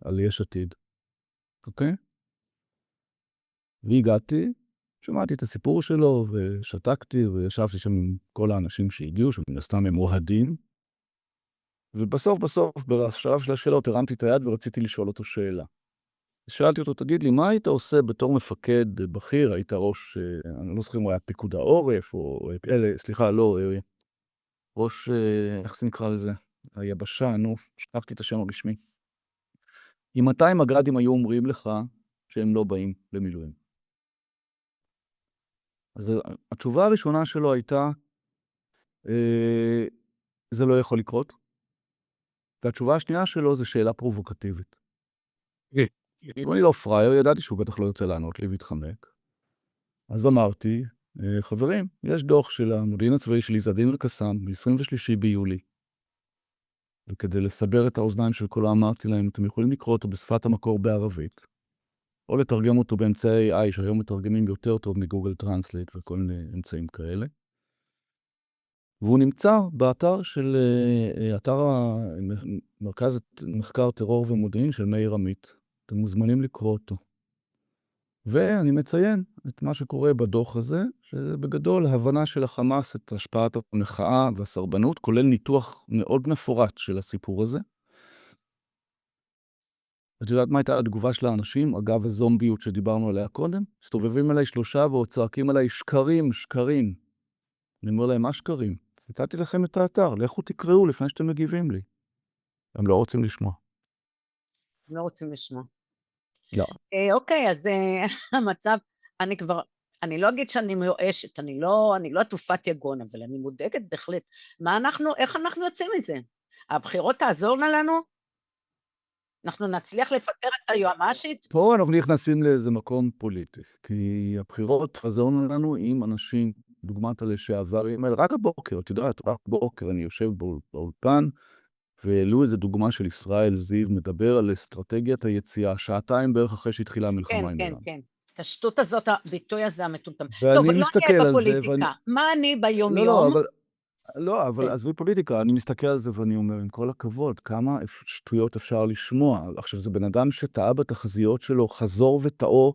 על יש עתיד. אוקיי? והגעתי, שמעתי את הסיפור שלו, ושתקתי, וישבתי שם עם כל האנשים שהגיעו, שמן הסתם הם אוהדים. ובסוף, בשלב של השאלות, הרמתי את היד ורציתי לשאול אותו שאלה. שאלתי אותו, תגיד לי, מה היית עושה בתור מפקד בכיר? היית ראש, אני לא זוכר אם הוא היה פיקוד העורף, או, סליחה, לא, ראש, איך זה נקרא לזה? היבשה, נו, שכחתי את השם הרשמי. אם 200 מג"דים היו אומרים לך שהם לא באים למילואים. אז התשובה הראשונה שלו הייתה, זה לא יכול לקרות. והתשובה השנייה שלו זה שאלה פרובוקטיבית. אם אני לא פרייר, ידעתי שהוא בטח לא יוצא לענות לי והתחמק. אז אמרתי, חברים, יש דוח של המודיעין הצבאי של עז א-דין אל-קסאם ב-23 ביולי. וכדי לסבר את האוזניים של כולם אמרתי להם, אתם יכולים לקרוא אותו בשפת המקור בערבית, או לתרגם אותו באמצעי AI, שהיום מתרגמים יותר טוב מגוגל טרנסלייט וכל מיני אמצעים כאלה. והוא נמצא באתר של אתר מרכז מחקר טרור ומודיעין של מאיר עמית. אתם מוזמנים לקרוא אותו. ואני מציין את מה שקורה בדוח הזה, שזה בגדול הבנה של החמאס את השפעת המחאה והסרבנות, כולל ניתוח מאוד מפורט של הסיפור הזה. את יודעת מה הייתה התגובה של האנשים, אגב הזומביות שדיברנו עליה קודם? מסתובבים עליי 3 וצועקים עליי שקרים, שקרים. אני אומר להם, מה שקרים? נתתי לכם את האתר, לכו תקראו לפני שאתם מגיבים לי. הם לא רוצים לשמוע. לא רוצים לשמוע. לא. אוקיי, אז המצב, אני לא אגיד שאני מיואשת, אני לא עטופת יגון, אבל אני מודאגת בהחלט. איך אנחנו יוצאים מזה? הבחירות תעזורנה לנו? אנחנו נצליח לפטר את היועמ"שית? פה אנחנו נכנסים לאיזה מקום פוליטי, כי הבחירות חזרנו לנו עם אנשים, דוגמת הלשעברים, רק הבוקר, את יודעת, רק בוקר אני יושב באולפן, והעלו איזו דוגמה של ישראל זיו, מדבר על אסטרטגיית היציאה, שעתיים בערך אחרי שהתחילה המלחמה עם איראן. כן. את השטות הזאת, הביטוי הזה המטומטם. ואני טוב, לא מסתכל נהיה על זה, בפוליטיקה. מה אני ביום לא, יום? אבל עזבי פוליטיקה, אני מסתכל על זה ואני אומר, עם כל הכבוד, כמה שטויות אפשר לשמוע. עכשיו, זה בן אדם שטעה בתחזיות שלו, חזור וטעו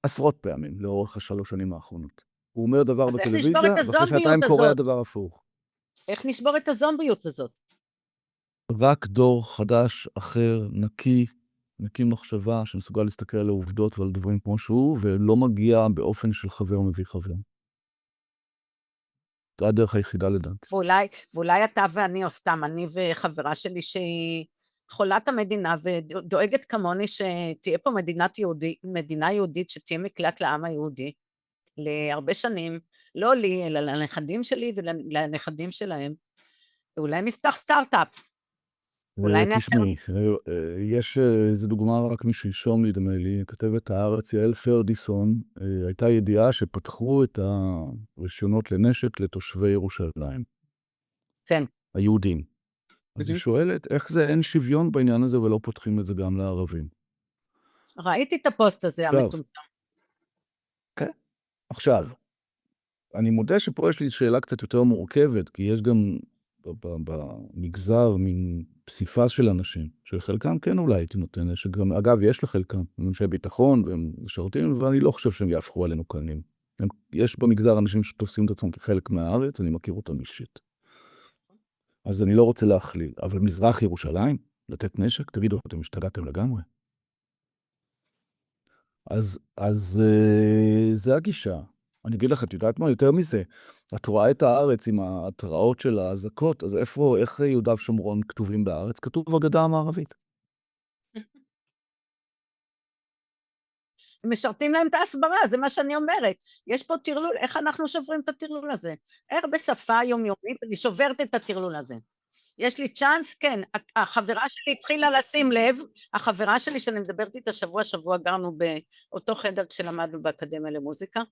עשרות פעמים לאורך 3 שנים האחרונות. הוא אומר דבר בטלוויזיה, ואחרי שעתיים קורא הדבר הפוך. איך נשבור את הזומביות הזאת? רק דור חדש, אחר, נקי מחשבה, שמסוגל להסתכל על העובדות ועל דברים כמו שהוא, ולא מגיע באופן של חבר מביא חבר. זו הדרך היחידה לדעת. ואולי אתה ואני, או סתם, אני וחברה שלי שהיא חולת המדינה ודואגת כמוני שתהיה פה מדינה יהודית שתהיה מקלט לעם היהודי להרבה שנים, לא לי, אלא לנכדים שלי ולנכדים שלהם. אולי נפתח סטארט-אפ, אולי נעשה... תשמעי, יש איזו דוגמה רק משלשום נדמה לי, כתבת הארץ יעל פרדיסון, הייתה ידיעה שפתחו את הרישיונות לנשק לתושבי ירושלים, כן. היהודים. אז היא שואלת, איך זה אין שוויון בעניין הזה ולא פותחים את זה גם לערבים? ראיתי את הפוסט הזה, טוב. המטומטם. כן. עכשיו, אני מודה שפה יש לי שאלה קצת יותר מורכבת, כי יש גם במגזר מין פסיפס של אנשים, שחלקם כן אולי הייתי נותן, שגם, אגב, יש לחלקם, הם אנשי ביטחון והם משרתים, ואני לא חושב שהם יהפכו עלינו קנים. יש במגזר אנשים שתופסים את עצמם כחלק מהארץ, אני מכיר אותם אישית. אז אני לא רוצה להכליל, אבל מזרח ירושלים, לתת נשק, תגידו, אתם השתגעתם לגמרי. אז זה הגישה. אני אגיד לך, את יודעת מה? יותר מזה, את רואה את הארץ עם ההתראות של האזעקות, אז איך יהודה ושומרון כתובים בארץ? כתוב בגדה המערבית. הם משרתים להם את ההסברה, זה מה שאני אומרת. יש פה טרלול, איך אנחנו שוברים את הטרלול הזה? איך בשפה יומיומית אני שוברת את הטרלול הזה? יש לי צ'אנס? כן. החברה שלי התחילה לשים לב, החברה שלי שאני מדברת איתה שבוע גרנו באותו חדר כשלמדנו באקדמיה למוזיקה,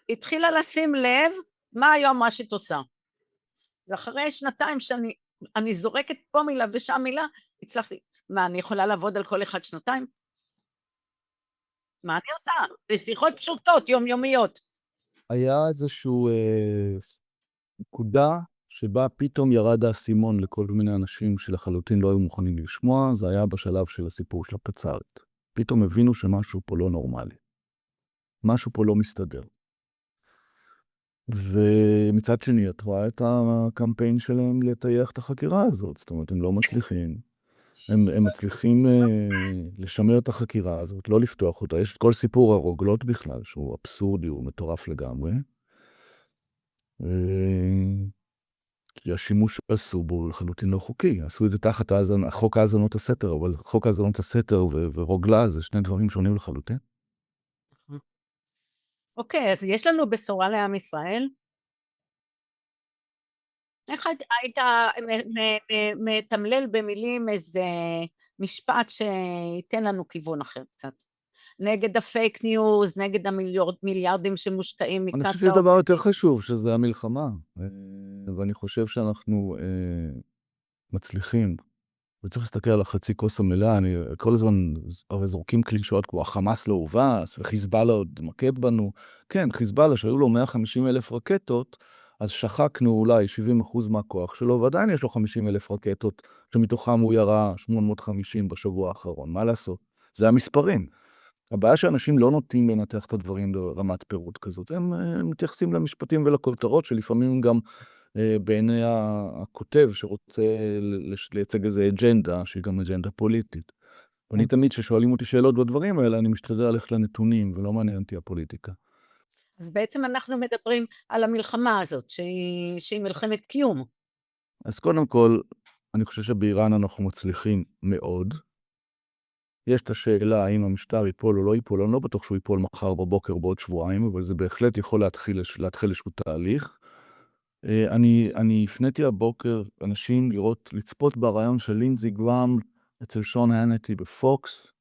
התחילה לשים לב מה היום מה שהיא עושה. זה אחרי שנתיים שאני זורקת פה מילה ושם מילה, הצלחתי. מה, אני יכולה לעבוד על כל אחד שנתיים? מה אני עושה? בשיחות פשוטות, יומיומיות. היה איזשהו נקודה שבה פתאום ירד האסימון לכל מיני אנשים שלחלוטין לא היו מוכנים לשמוע, זה היה בשלב של הסיפור של הפצ"רית. פתאום הבינו שמשהו פה לא נורמלי. משהו פה לא מסתדר. ומצד שני, את רואה את הקמפיין שלהם לטייח את החקירה הזאת. זאת אומרת, הם לא מצליחים. הם מצליחים לשמר את החקירה הזאת, לא לפתוח אותה. יש את כל סיפור הרוגלות בכלל, שהוא אבסורדי, הוא מטורף לגמרי. כי השימוש שעשו בו לחלוטין לא חוקי. עשו את זה תחת חוק האזנות הסתר, אבל חוק האזנות הסתר ורוגלה זה שני דברים שונים לחלוטין. אוקיי, אז יש לנו בשורה לעם ישראל? איך היית מתמלל במילים איזה משפט שייתן לנו כיוון אחר קצת? נגד הפייק ניוז, נגד המיליארדים שמושקעים אני חושב מכת שיש דבר יותר חשוב, שזה המלחמה. ואני חושב שאנחנו מצליחים. וצריך להסתכל על החצי כוס המלאה, אני כל הזמן הרי זורקים קלישאות כמו החמאס לא הובס, וחיזבאללה עוד מכה בנו. כן, חיזבאללה שהיו לו 150,000 רקטות, אז שחקנו אולי 70% מהכוח שלו, ועדיין יש לו 50,000 רקטות, שמתוכם הוא ירה 850 בשבוע האחרון. מה לעשות? זה המספרים. הבעיה שאנשים לא נוטים לנתח את הדברים ברמת פירוט כזאת. הם מתייחסים למשפטים ולכותרות, שלפעמים גם בעיני הכותב שרוצה לייצג איזו אג'נדה, שהיא גם אג'נדה פוליטית. ואני תמיד ששואלים אותי שאלות בדברים האלה, אני משתדל ללכת לנתונים, ולא מעניין אותי הפוליטיקה. אז בעצם אנחנו מדברים על המלחמה הזאת, שהיא מלחמת קיום. אז קודם כל, אני חושב שבאיראן אנחנו מצליחים מאוד. יש את השאלה האם המשטר ייפול או לא ייפול, אני לא בטוח שהוא ייפול מחר בבוקר בעוד שבועיים, אבל זה בהחלט יכול להתחיל איזשהו תהליך. אני הפניתי הבוקר אנשים לצפות ברעיון של לינזי גראם אצל שון הנטי בפוקס.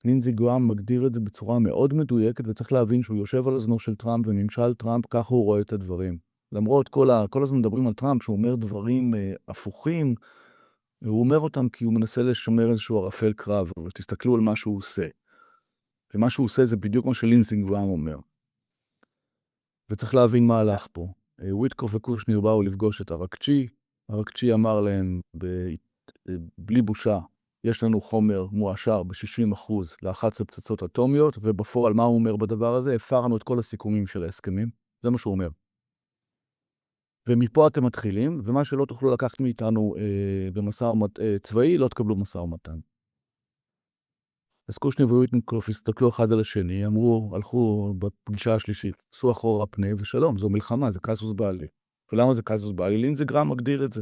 לינזי גראם מגדיר את זה בצורה מאוד מדויקת, וצריך להבין שהוא יושב על אוזנו של טראמפ, וממשל טראמפ, ככה הוא רואה את הדברים. למרות כל הזמן מדברים על טראמפ, שהוא אומר דברים הפוכים, הוא אומר אותם כי הוא מנסה לשמר איזשהו ערפל קרב, אבל תסתכלו על מה שהוא עושה. ומה שהוא עושה זה בדיוק מה שלינזי גראם אומר. וצריך להבין מה הלך פה. וויטקוף וקושניר באו לפגוש את הרקצ'י, הרקצ'י אמר להם בלי בושה, יש לנו חומר מואשר ב-60% ל-11 פצצות אטומיות, ובפועל מה הוא אומר בדבר הזה? הפרנו את כל הסיכומים של ההסכמים, זה מה שהוא אומר. ומפה אתם מתחילים, ומה שלא תוכלו לקחת מאיתנו במסע צבאי, לא תקבלו מסע ומתן. אז קושניר וויטקוף הסתכלו אחד על השני, הלכו בפגישה השלישית, עשו אחורה פני ושלום, זו מלחמה, זה קאסוס בעלי. ולמה זה קאסוס בעלי? לינזי גראם מגדיר את זה.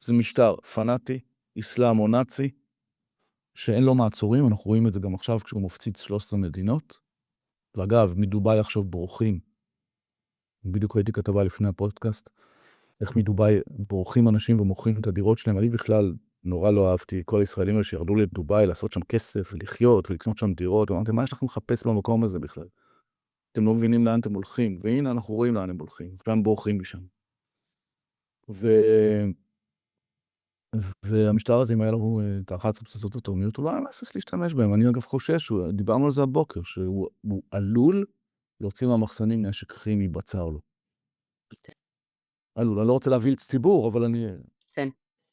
זה משטר פנאטי, אסלאם או נאצי, שאין לו מעצורים, אנחנו רואים את זה גם עכשיו כשהוא מפציץ 13 מדינות. ואגב, מדובאי עכשיו בורחים בדיוק ראיתי כתבה לפני הפודקאסט, איך מדובאי בורחים אנשים ומוכרים את הדירות שלהם. אני בכלל נורא לא אהבתי כל הישראלים האלה שירדו לדובאי לעשות שם כסף ולחיות ולקנות שם דירות. אמרתי, מה יש לכם לחפש במקום הזה בכלל? אתם לא מבינים לאן אתם הולכים, והנה אנחנו רואים לאן הם הולכים, והם בורחים משם. והמשטר הזה, אם היה לו את האחת פצצות אטומיות, הוא לא היה מהסס להשתמש בהם. אני אגב חושש, דיברנו על זה הבוקר, שהוא עלול להוציא מהמחסנים נשק כימי בצר לו. עלול, אני לא רוצה להביא ציבור, אבל אני... כן.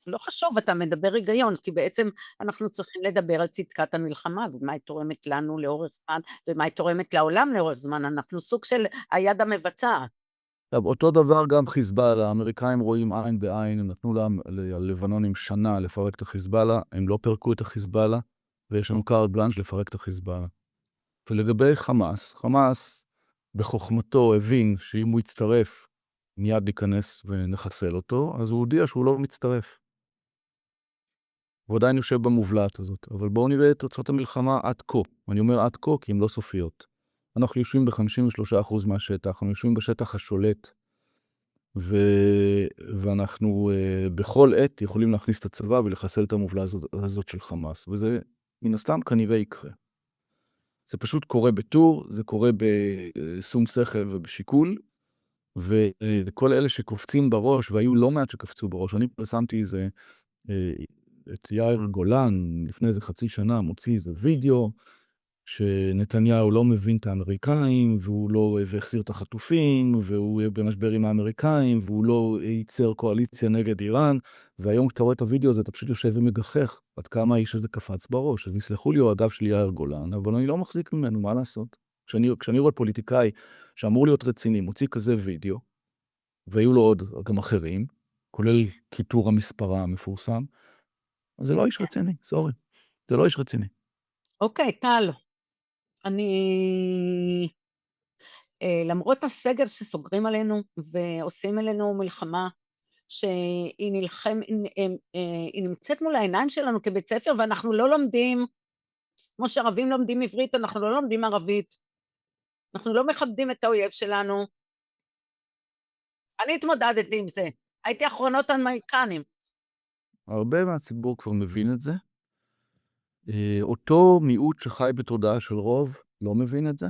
לא חשוב, אתה מדבר היגיון, כי בעצם אנחנו צריכים לדבר על צדקת המלחמה, ומה היא תורמת לנו לאורך זמן, ומה היא תורמת לעולם לאורך זמן. אנחנו סוג של היד המבצעת. טוב, אותו דבר גם חיזבאללה, האמריקאים רואים עין בעין, הם נתנו ללבנונים שנה לפרק את החיזבאללה, הם לא פרקו את החיזבאללה, ויש לנו קארט בלנש לפרק את החיזבאללה. ולגבי חמאס, חמאס בחוכמתו הבין שאם הוא יצטרף, מיד להיכנס ונחסל אותו, אז הוא הודיע שהוא לא מצטרף. הוא עדיין יושב במובלעת הזאת, אבל בואו נראה את תוצאות המלחמה עד כה. אני אומר עד כה כי הן לא סופיות. אנחנו יושבים ב-53% מהשטח, אנחנו יושבים בשטח השולט, ואנחנו בכל עת יכולים להכניס את הצבא ולחסל את המובלעת הזאת של חמאס, וזה מן הסתם כנראה יקרה. זה פשוט קורה בטור, זה קורה בשום שכל ובשיקול, וכל אלה שקופצים בראש, והיו לא מעט שקפצו בראש, אני פרסמתי איזה, את יאיר גולן, לפני איזה חצי שנה, מוציא איזה וידאו, שנתניהו לא מבין את האמריקאים, והוא לא החזיר את החטופים, והוא במשבר עם האמריקאים, והוא לא ייצר קואליציה נגד איראן, והיום כשאתה רואה את הוידאו הזה, אתה פשוט יושב ומגחך, עד כמה האיש הזה קפץ בראש. אז יסלחו לי אוהדיו של יאיר גולן, אבל אני לא מחזיק ממנו, מה לעשות? כשאני רואה פוליטיקאי שאמור להיות רציני, מוציא כזה וידאו, והיו לו עוד גם אחרים, כולל כיתור המספרה המפורסם, אז זה לא איש רציני, סורי. זה לא איש רציני. אוקיי, טל, אני... למרות הסגר שסוגרים עלינו ועושים עלינו מלחמה, שהיא היא נמצאת מול העיניים שלנו כבית ספר, ואנחנו לא לומדים, כמו שערבים לומדים עברית, אנחנו לא לומדים ערבית, אנחנו לא מכבדים את האויב שלנו. אני התמודדתי עם זה, הייתי אחרונות האמריקנים. הרבה מהציבור כבר מבין את זה. אותו מיעוט שחי בתודעה של רוב לא מבין את זה.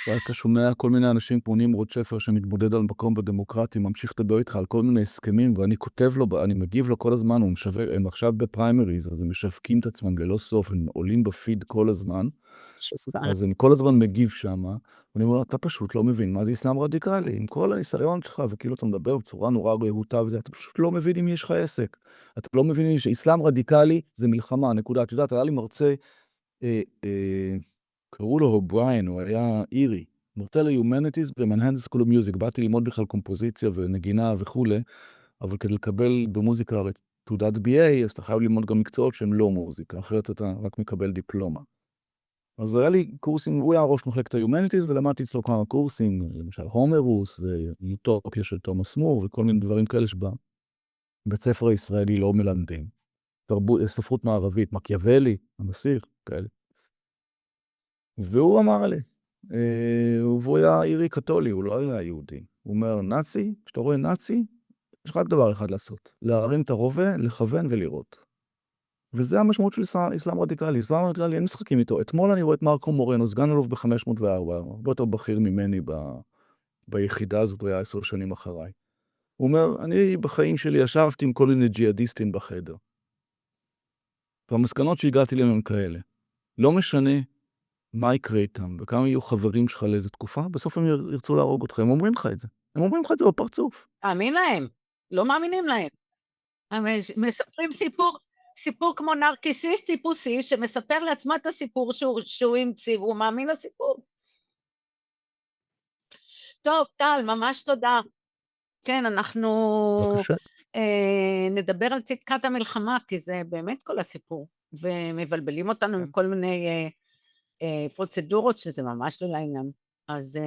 ואז אתה שומע כל מיני אנשים כמו נמרוד שפר שמתמודד על מקום בדמוקרטיה, ממשיך לדבר איתך על כל מיני הסכמים, ואני כותב לו, אני מגיב לו כל הזמן, הם עכשיו בפריימריז, אז הם משווקים את עצמם ללא סוף, הם עולים בפיד כל הזמן, אז אני כל הזמן מגיב שם, ואני אומר, אתה פשוט לא מבין מה זה אסלאם רדיקלי, עם כל הניסיון שלך, וכאילו אתה מדבר בצורה נורא רהוטה וזה, אתה פשוט לא מבין אם יש לך עסק. אתה לא מבין שאסלאם רדיקלי זה מלחמה, נקודה. את יודעת, היה לי מרצה, קראו לו בריין, הוא היה אירי, מרצה ל-Humanities במנהטן סקול אוף מיוזיק, באתי ללמוד בכלל קומפוזיציה ונגינה וכו', אבל כדי לקבל במוזיקה תעודת BA, אז אתה חייב ללמוד גם מקצועות שהם לא מוזיקה, אחרת אתה רק מקבל דיפלומה. אז היה לי קורסים, הוא היה ראש מחלקת ה-Humanities, ולמדתי אצלו כמה קורסים, למשל הומרוס ויוטופיה של תומאס מור, וכל מיני דברים כאלה שבית ספר הישראלי לא מלמדים. ספרות מערבית, מקיאוולי, הנסיך, כאלה. והוא אמר לי, והוא היה אירי קתולי, הוא לא היה יהודי. הוא אומר, נאצי, כשאתה רואה נאצי, יש רק דבר אחד לעשות, להרים את הרובה, לכוון ולירות. וזה המשמעות של אסלאם רדיקלי. אסלאם רדיקלי, אין משחקים איתו. אתמול אני רואה את מרקו מורנו, סגן אלוף ב-504, הרבה יותר בכיר ממני ביחידה הזאת, הוא היה 10 שנים אחריי. הוא אומר, אני בחיים שלי ישבתי עם כל מיני ג'יהאדיסטים בחדר. והמסקנות שהגעתי להם הם כאלה. לא משנה מה יקרה איתם, וכמה יהיו חברים שלך לאיזו תקופה, בסוף הם ירצו להרוג אותך, הם אומרים לך את זה. הם אומרים לך את זה בפרצוף. תאמין להם, לא מאמינים להם. הם מספרים סיפור כמו נרקיסיסט טיפוסי, שמספר לעצמו את הסיפור שהוא המציא, והוא מאמין לסיפור. טוב, טל, ממש תודה. כן, אנחנו בבקשה. נדבר על צדקת המלחמה, כי זה באמת כל הסיפור, ומבלבלים אותנו עם כל מיני פרוצדורות שזה ממש לא לעניין. אז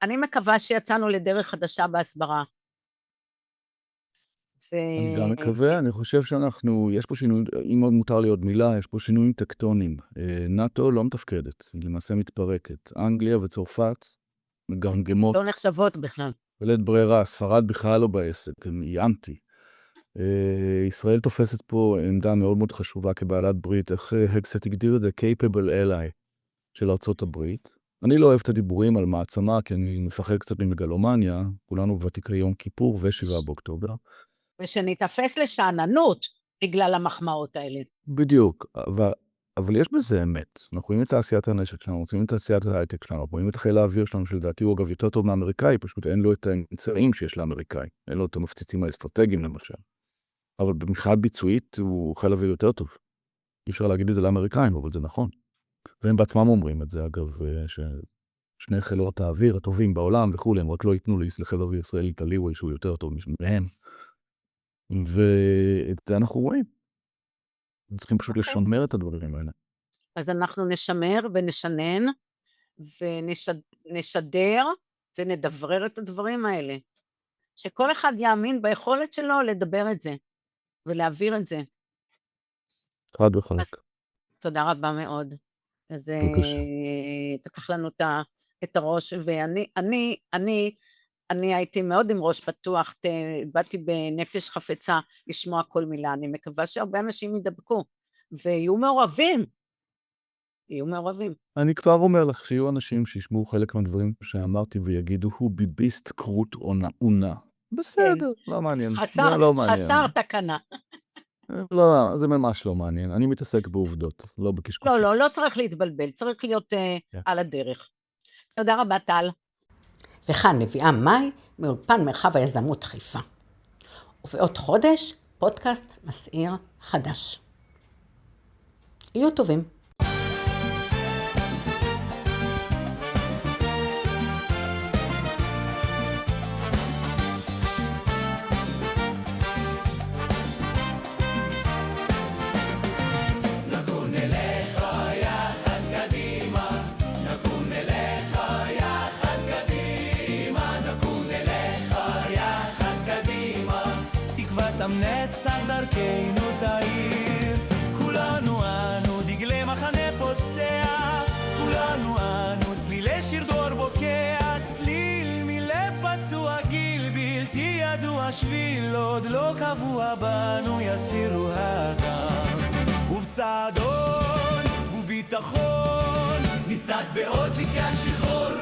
אני מקווה שיצאנו לדרך חדשה בהסברה. אני גם מקווה, אני חושב שאנחנו, יש פה שינוי, אם עוד מותר לי עוד מילה, יש פה שינויים טקטונים. נאטו לא מתפקדת, היא למעשה מתפרקת. אנגליה וצרפת מגמגמות. לא נחשבות בכלל. בלית ברירה, ספרד בכלל לא בעסק, עיינתי. ישראל תופסת פה עמדה מאוד מאוד חשובה כבעלת ברית, איך הקסט הגדיר את זה? capable ally של ארצות הברית. אני לא אוהב את הדיבורים על מעצמה, כי אני מפחד קצת ממגלומניה, כולנו ותיקי יום כיפור ו7 באוקטובר. ושנתאפס לשעננות בגלל המחמאות האלה. בדיוק, אבל יש בזה אמת. אנחנו רואים את תעשיית הנשק שלנו, אנחנו רואים את תעשיית ההייטק שלנו, אנחנו רואים את חיל האוויר שלנו, שלדעתי הוא אגב יותר טוב מאמריקאי, פשוט אין לו את האמצעים שיש לאמריקאי, אין לו את המפציצים האסטרטגיים למשל. אבל במבחינה ביצועית הוא חיל האוויר יותר טוב. אי אפשר להגיד את זה לאמריקאים, אבל זה נכון. והם בעצמם אומרים את זה, אגב, ששני חילות האוויר הטובים בעולם וכולי, הם רק לא ייתנו לחיל האוויר ישראלי את הליווי שהוא יותר טוב מהם. ואת זה אנחנו רואים. צריכים פשוט לשמר את הדברים האלה. אז אנחנו נשמר ונשנן ונשדר ונדברר את הדברים האלה. שכל אחד יאמין ביכולת שלו לדבר את זה ולהעביר את זה. חד וחלק. תודה רבה מאוד. אז בבקשה. תקח לנו את הראש, ואני הייתי מאוד עם ראש פתוח, באתי בנפש חפצה לשמוע כל מילה, אני מקווה שהרבה אנשים ידבקו, ויהיו מעורבים. יהיו מעורבים. אני כבר אומר לך שיהיו אנשים שישמעו חלק מהדברים שאמרתי ויגידו, הוא ביביסט קרוט עונה. בסדר, לא מעניין. זה לא מעניין. חסר תקנה. לא, זה ממש לא מעניין. אני מתעסק בעובדות, לא בקשקושים. לא צריך להתבלבל, צריך להיות על הדרך. תודה רבה, טל. וכאן נביאה מאי מאולפן מרחב היזמות חיפה. ובעוד חודש, פודקאסט מסעיר חדש. יהיו טובים. נצח דרכנו תאיר, כולנו אנו דגלי מחנה פוסע, כולנו אנו צלילי שיר דור בוקע, צליל מלב פצוע גיל בלתי ידוע שביל, עוד לא קבוע בנו יסירו הדם, ובצעדון וביטחון נצעד בעוז לקראת שחרור